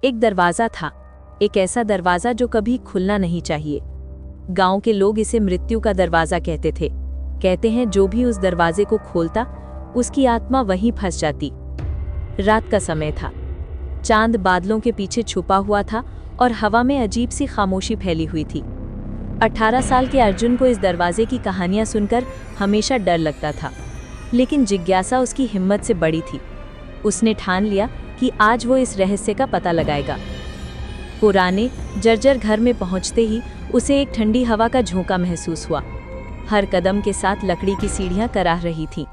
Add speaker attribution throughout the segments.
Speaker 1: एक दरवाज़ा था, एक ऐसा दरवाज़ा जो कभी खुलना नहीं चाहिए। गांव के लोग इसे मृत्यु का दरवाज़ा कहते थे। कहते हैं जो भी उस दरवाजे को खोलता उसकी आत्मा वहीं फंस जाती। रात का समय था, चांद बादलों के पीछे छुपा हुआ था और हवा में अजीब सी खामोशी फैली हुई थी। 18 साल के अर्जुन को इस दरवाजे की कहानियां सुनकर हमेशा डर लगता था, लेकिन जिज्ञासा उसकी हिम्मत से बड़ी थी। उसने ठान लिया कि आज वो इस रहस्य का पता लगाएगा। पुराने जर्जर घर में पहुंचते ही उसे एक ठंडी हवा का झोंका महसूस हुआ। हर कदम के साथ लकड़ी की सीढ़ियां कराह रही थीं।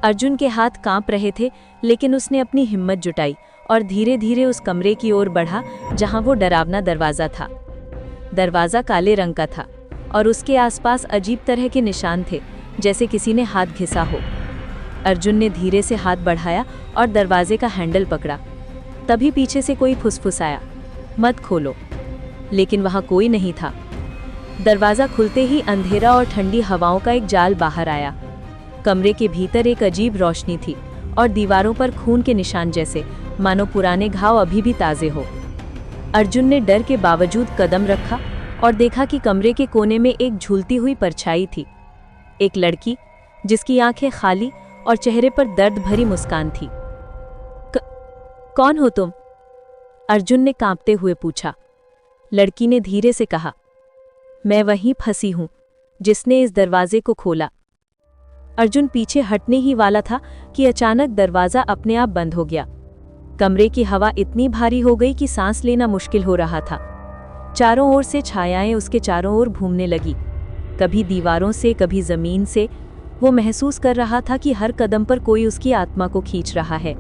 Speaker 1: अर्जुन के हाथ कांप रहे थे, लेकिन उसने अपनी हिम्मत जुटाई और धीरे धीरे उस कमरे की ओर बढ़ा जहां वो डरावना दरवाज़ा था। दरवाज़ा काले रंग का था और उसके आसपास अजीब तरह के निशान थे, जैसे किसी ने हाथ घिसा हो। अर्जुन ने धीरे से हाथ बढ़ाया और दरवाजे का हैंडल पकड़ा। तभी पीछे से कोई फुसफुसाया, मत खोलो। लेकिन वहां कोई नहीं था। दरवाज़ा खुलते ही अंधेरा और ठंडी हवाओं का एक जाल बाहर आया। कमरे के भीतर एक अजीब रोशनी थी और दीवारों पर खून के निशान जैसे, मानो पुराने घाव अभी भी ताज़े हो। अर्जुन ने डर के बावजूद कदम रखा और देखा कि कमरे के कोने में एक झूलती हुई परछाई थी। एक लड़की जिसकी आंखें खाली और चेहरे पर दर्द भरी मुस्कान थी। कौन हो तुम? अर्जुन ने कांपते हुए पूछा। लड़की ने धीरे से कहा, मैं वहीं फंसी हूं जिसने इस दरवाजे को खोला। अर्जुन पीछे हटने ही वाला था कि अचानक दरवाज़ा अपने आप बंद हो गया। कमरे की हवा इतनी भारी हो गई कि सांस लेना मुश्किल हो रहा था। चारों ओर से छायाएं उसके चारों ओर घूमने लगी, कभी दीवारों से, कभी जमीन से। वो महसूस कर रहा था कि हर कदम पर कोई उसकी आत्मा को खींच रहा है।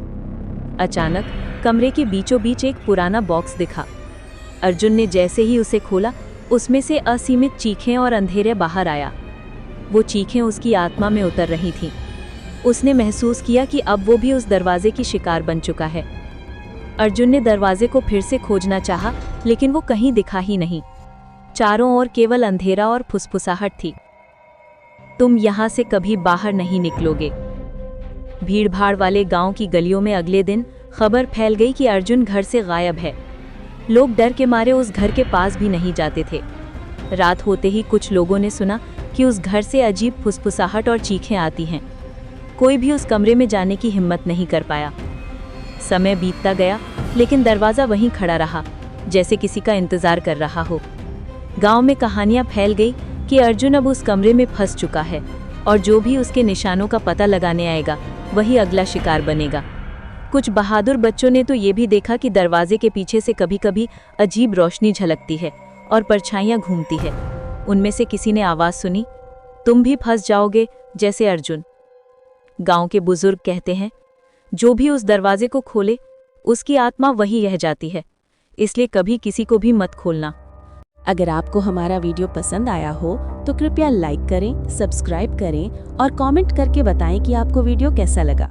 Speaker 1: अचानक कमरे के बीचों बीच एक पुराना बॉक्स दिखा। अर्जुन ने जैसे ही उसे खोला, उसमें से असीमित चीखें और अंधेरे बाहर आया। वो चीखें उसकी आत्मा में उतर रही थीं। उसने महसूस किया कि अब वो भी उस दरवाजे की शिकार बन चुका है। अर्जुन ने दरवाजे को फिर से खोजना चाहा, लेकिन वो कहीं दिखा ही नहीं। चारों ओर केवल अंधेरा और फुसफुसाहट थी। तुम यहाँ से कभी बाहर नहीं निकलोगे। भीड़भाड़ वाले गांव की गलियों में अगले दिन खबर फैल गई कि अर्जुन घर से गायब है। लोग डर के मारे उस घर के पास भी नहीं जाते थे। रात होते ही कुछ लोगों ने सुना कि उस घर से अजीब फुसफुसाहट और चीखें आती हैं। कोई भी उस कमरे में जाने की हिम्मत नहीं कर पाया। समय बीतता गया, लेकिन दरवाज़ा वहीं खड़ा रहा, जैसे किसी का इंतजार कर रहा हो। गांव में कहानियां फैल गई कि अर्जुन अब उस कमरे में फंस चुका है और जो भी उसके निशानों का पता लगाने आएगा वही अगला शिकार बनेगा। कुछ बहादुर बच्चों ने तो ये भी देखा कि दरवाजे के पीछे से कभी कभी अजीब रोशनी झलकती है और परछाइयाँ घूमती है। उनमें से किसी ने आवाज़ सुनी, तुम भी फंस जाओगे जैसे अर्जुन। गांव के बुजुर्ग कहते हैं, जो भी उस दरवाजे को खोले उसकी आत्मा वही रह जाती है, इसलिए कभी किसी को भी मत खोलना।
Speaker 2: अगर आपको हमारा वीडियो पसंद आया हो तो कृपया लाइक करें, सब्सक्राइब करें और कमेंट करके बताएं कि आपको वीडियो कैसा लगा।